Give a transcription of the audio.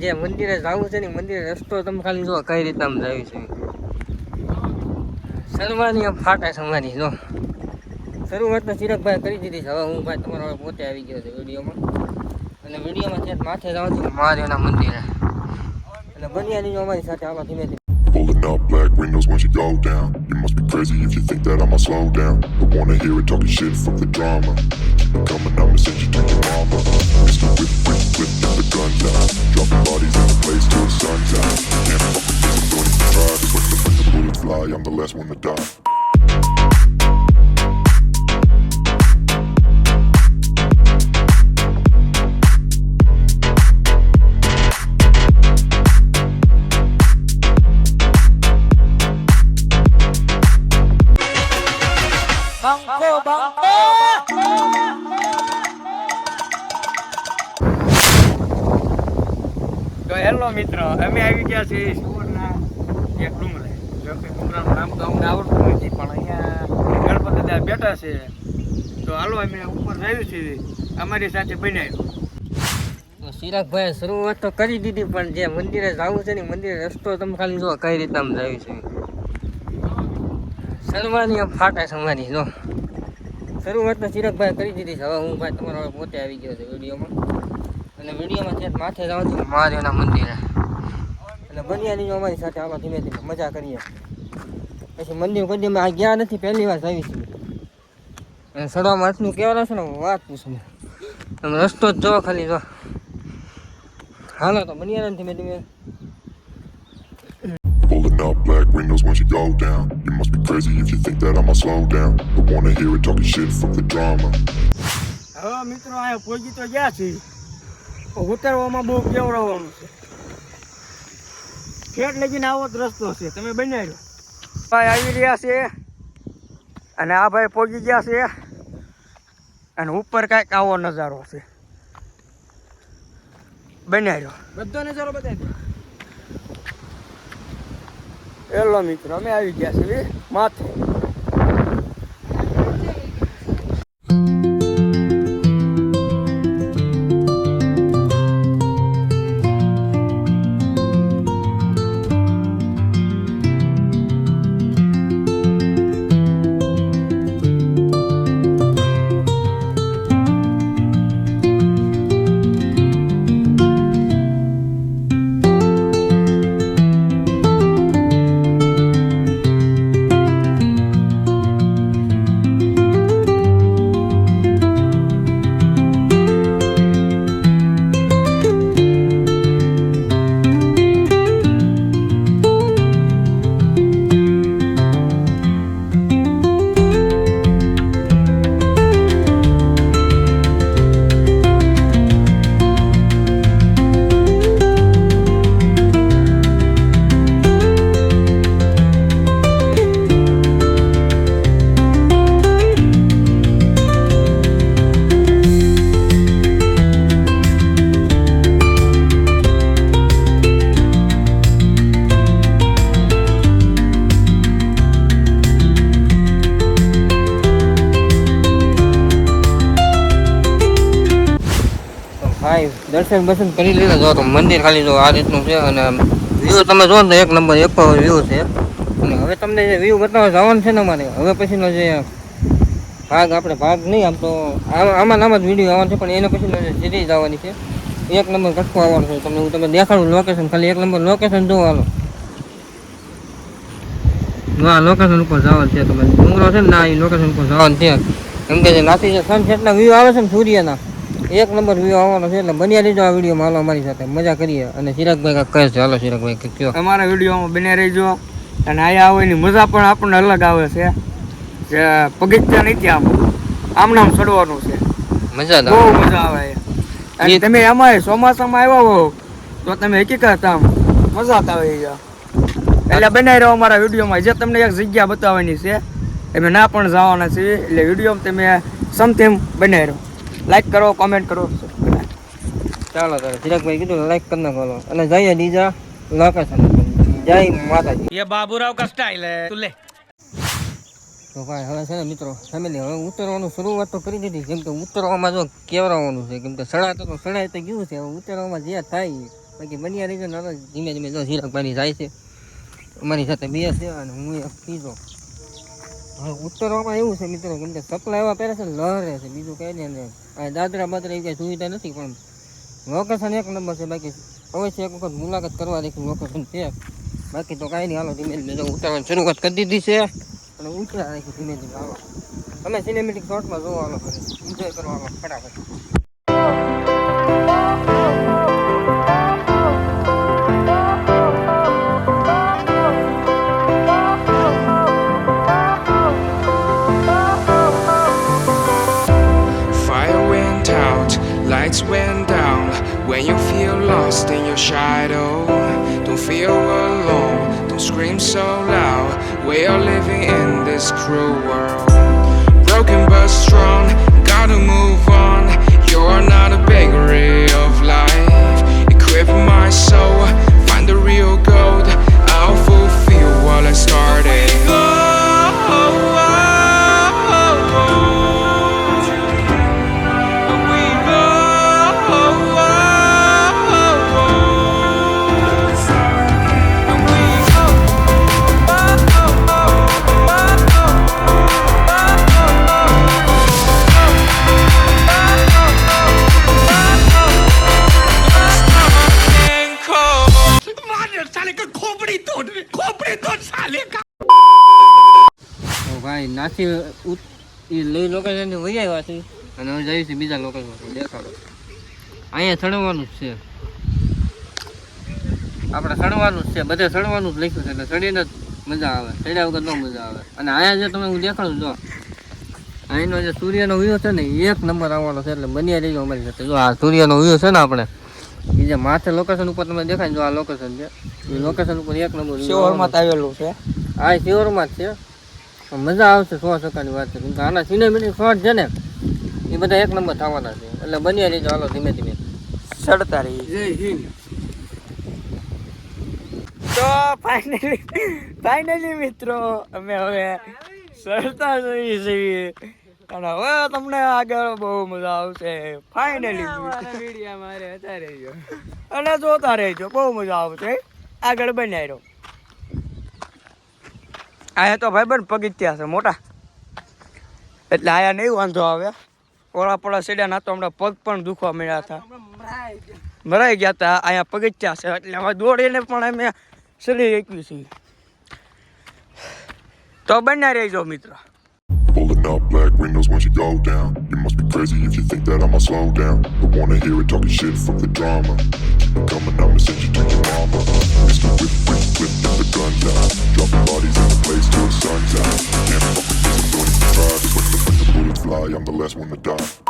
જે મંદિરે જવું છે ને મંદિરે રસ્તો તમે ખાલી જો કઈ રીતે આમ જાય છે. સલમાની આમ ફાટા સમારી જો શરૂઆત તો ચિરાગભાઈ કરી દીધી છે. હવે હું ભાઈ તમારો પોતે આવી ગયો છે વિડીયોમાં. અને વિડીયોમાં ત્યાં માથે જવાનું છે મહાદેવના મંદિરે. અને બનિયાની જો અમારી સાથે આવા ધીમે ધીમે. Pulling up black windows once you go down. You must be crazy if you think that I'ma slow down. Don't wanna hear it talking shit, fuck the drama. Keep it coming, I'ma send you to your mama. Mr. Whip, whip, whip, get the guns out. Dropping bodies in the place till the sun's out. Can't fuck with this, I'm going to try. Cause when the bullets fly, I'm the last one to die. તો hello મિત્રો, અમે આવી ગયા છીએ સુવરના એક ડુંગરે. જો કે ડુંગરાનું નામ તો અમને આવડતું નથી, પણ અહીંયા ગણપતિ દાદા બેઠા છે. તો હાલો અમે ઉપર જઈએ છીએ, અમારી સાથે બનાવ્યું. તો ચિરાગભાઈ શરૂઆત તો કરી દીધી, પણ જે મંદિરે જવું છે ને મંદિરે રસ્તો તમે ખાલી જો કઈ રીતે આમ જાય છે. સલમાની આમ ફાટા સમારી જો શરૂઆત તો ચિરાગભાઈ કરી દીધી છે. હવે હું ભાઈ તમારો પોતે આવી ગયો છે વિડીયોમાં. અને વિડીયોમાં ત્યાં માથે જવાનું છે મહાદેવના મંદિરે. અને બનિયાની જો અમારી સાથે આવા ધીમે ધીમે મજા કરીએ. પછી મંદિર કોઈ અમે આ ગયા નથી, પહેલી વાર આવી છીએ. અને સડવામાં હાથનું કહેવાનું છે ને વાત પૂછું તમે રસ્તો જ જોવો ખાલી જો. હાલો તો બનિયાને ધીમે ધીમે. Pulling up black windows once you go down. You must be crazy if you think that I'ma slow down. Don't wanna hear it talking shit, fuck the drama. હવે મિત્રો અહીંયા પહોંચી તો ગયા છીએ. ઉતરવામાં બહુ કેવડાવવાનું છે. ખેડ લગીને આવો જ રસ્તો છે, તમે બનાવ્યો. ભાઈ આવી રહ્યા છે અને આ ભાઈ પહોંચી ગયા છે. અને ઉપર કાંઈક આવો નજારો છે બનાવ્યો. બધો નજારો બતાવી. હેલો મિત્રો, અમે આવી ગયા છીએ માથે. દર્શન બર્શન કરી લીધા. જો તો મંદિર ખાલી જો આ રીતનું છે. અને વ્યૂ તમે જો ને એક નંબર એક વ્યૂ છે. અને હવે તમને જે વ્યૂ બતાવવા જવાનું છે ને અમારે હવે પછીનો જે ભાગ આપણે ભાગ નહીં આમ તો આમાં નામ જ વિડીયો આવવાનો છે, પણ એના પછીનો જે સિરીઝ આવવાની છે એક નંબર કટકો આવવાનો છે. તમને હું તમે દેખાડું લોકેશન, ખાલી એક નંબર લોકેશન જોવાનું. હા લોકેશન ઉપર જવાનું છે. તમે ડુંગરો છે ને ના એ લોકેશન ઉપર જવાનું છે. કેમ કે જે નાથી જે સનસેટના વ્યૂ આવે છે ને સૂર્યના એક નંબર વ્યૂ આવવાનો છે. એટલે બન્યા રહીજો આ વિડીયોમાં. હાલો અમારી સાથે મજા કરીએ. અને ચિરાગભાઈ કાંઈક કહે છે. હાલો ચિરાગભાઈ કંઈક કહો. અમારા વિડીયોમાં બન્યા રહીજો. અને અહીંયા આવવાની મજા પણ આપણને અલગ આવે છે. જે પગથિયા નથી આમ નામ ચડવાનું છે. મજા બહુ મજા આવે. અને તમે એમાં ચોમાસામાં આવ્યા હો તો તમે હકીકત આમ મજા આવે. એટલે બનાવી રહ્યો અમારા વિડીયોમાં. જે તમને એક જગ્યા બતાવવાની છે એમ ના પણ જવાના છે. એટલે વિડીયો તમે સમથિંગ બનાવી રહ્યો. લાઈક કરો, કોમેન્ટ કરો. ચાલો તારે ચિરાગભાઈ કીધું લાઈક કરી નાખો. અને જઈએ બીજા લોકેશન. જય માતાજી. એ બાબુરાવ કા સ્ટાઇલ હે તું લે. તો ભાઈ હવે છે ને મિત્રો ફેમિલી હવે ઉતરવાનું શરૂઆત તો કરી દીધી. કેમ કે ઉતરવામાં જો કેવરાવાનું છે. કેમ કે સડાય તો સડાય તો ગયું છે. હવે ઉતરવામાં જે થાય બાકી બન્યા રહીજો ને હવે ધીમે ધીમે જો ચિરાગભાઈની જાય છે અમારી સાથે બે છે અને હું એક ત્રીજો. હવે ઉતરવામાં એવું છે મિત્રો કેમ કે સપલા એવા પહેરે છે ને લહરે છે બીજું કંઈ નહીં. અને આ દાદરા બાદરા એવી કાંઈ સુવિધા નથી પણ લોકેશન એક નંબર છે. બાકી અવશ્ય એક વખત મુલાકાત કરવા દેખું લોકેશન છે. બાકી તો કાંઈ નહીં, હાલો ધીમે ધીમે જો ઉતારવાની શરૂઆત કરી દીધી છે અને ઉતરા રાખી ધીમે ધીમે. હાલો તમે સિનેમેટિક શોર્ટમાં જોવો, હાલો એન્જોય કરવા હાલો ફટાફટ. Fire went out, lights went down. When you feel lost in your shadow, don't feel alone, don't scream so loud. We are living in this cruel world. Broken but strong, gotta move on. You're not a bakery of life. Equip my soul, find the real gold. I'll fulfill what I started. તો ભાઈ નાથી એ લઈ location વહી આવ્યા છે અને હવે જઈએ છીએ બીજા લોકેશન દેખાડો. અહીંયા ચડવાનું જ છે, આપણે ચડવાનું જ છે, બધે ચડવાનું જ લખ્યું છે એટલે ચડીને જ મજા આવે, ચડ્યા વગર ન મજા આવે. અને અહીંયા જે તમે હું દેખાડું જો અહીંનો જે સૂર્યનો વ્યૂ છે ને એક નંબર આવવાનો છે એટલે બન્યા રહીજો અમારી સાથે. જો આ સૂર્યનો વ્યૂ છે ને આપણે એ જે માથે લોકેશન ઉપર તમે દેખાય જો આ લોકેશન છે એ લોકેશન ઉપર એક નંબર શિહોરમાં આવેલું છે. આ શિહોરમાં જ છે. મજા આવશે 100%ની વાત છે કેમ કે આના સિનેમેટિક શોર્ટ છે ને એ બધા એક નંબર થવાના છે એટલે બન્યા રહીજો. હાલો ધીમે ધીમે ચડતા રહી. જય હિન્દ. તો ફાઇનલી મિત્રો અમે હવે ચડતા જઈએ છીએ અને હવે તમને આગળ બહુ મજા આવશે. ફાઇનલી અને જોતા રહેજો, બહુ મજા આવશે. આગળ બનાવી રહ્યો. આયા તો ભાઈ બન પગથિયા છે મોટા એટલે આયા નહીં વાંધો આવે. ઓળા પડા સીડા ના તો હમણાં પગ પણ દુખવા મળ્યા હતા, મરાઈ ગયા હતા. અહીંયા પગથિયા છે એટલે હવે દોડીને પણ અમે ચડી શકીએ છીએ. તો બન્યા રહેજો મિત્રો. Pulling up black windows once you go down. You must be crazy if you think that I'ma slow down. Don't wanna hear it talking shit, fuck the drama. Keep it coming, I'ma send you to your mama. Mr. Whip, whip, whip, get the guns out. Dropping bodies in the place till the sun's out. Can't fuck with this, I'm going to try. Just when the bullets fly, I'm the last one to die.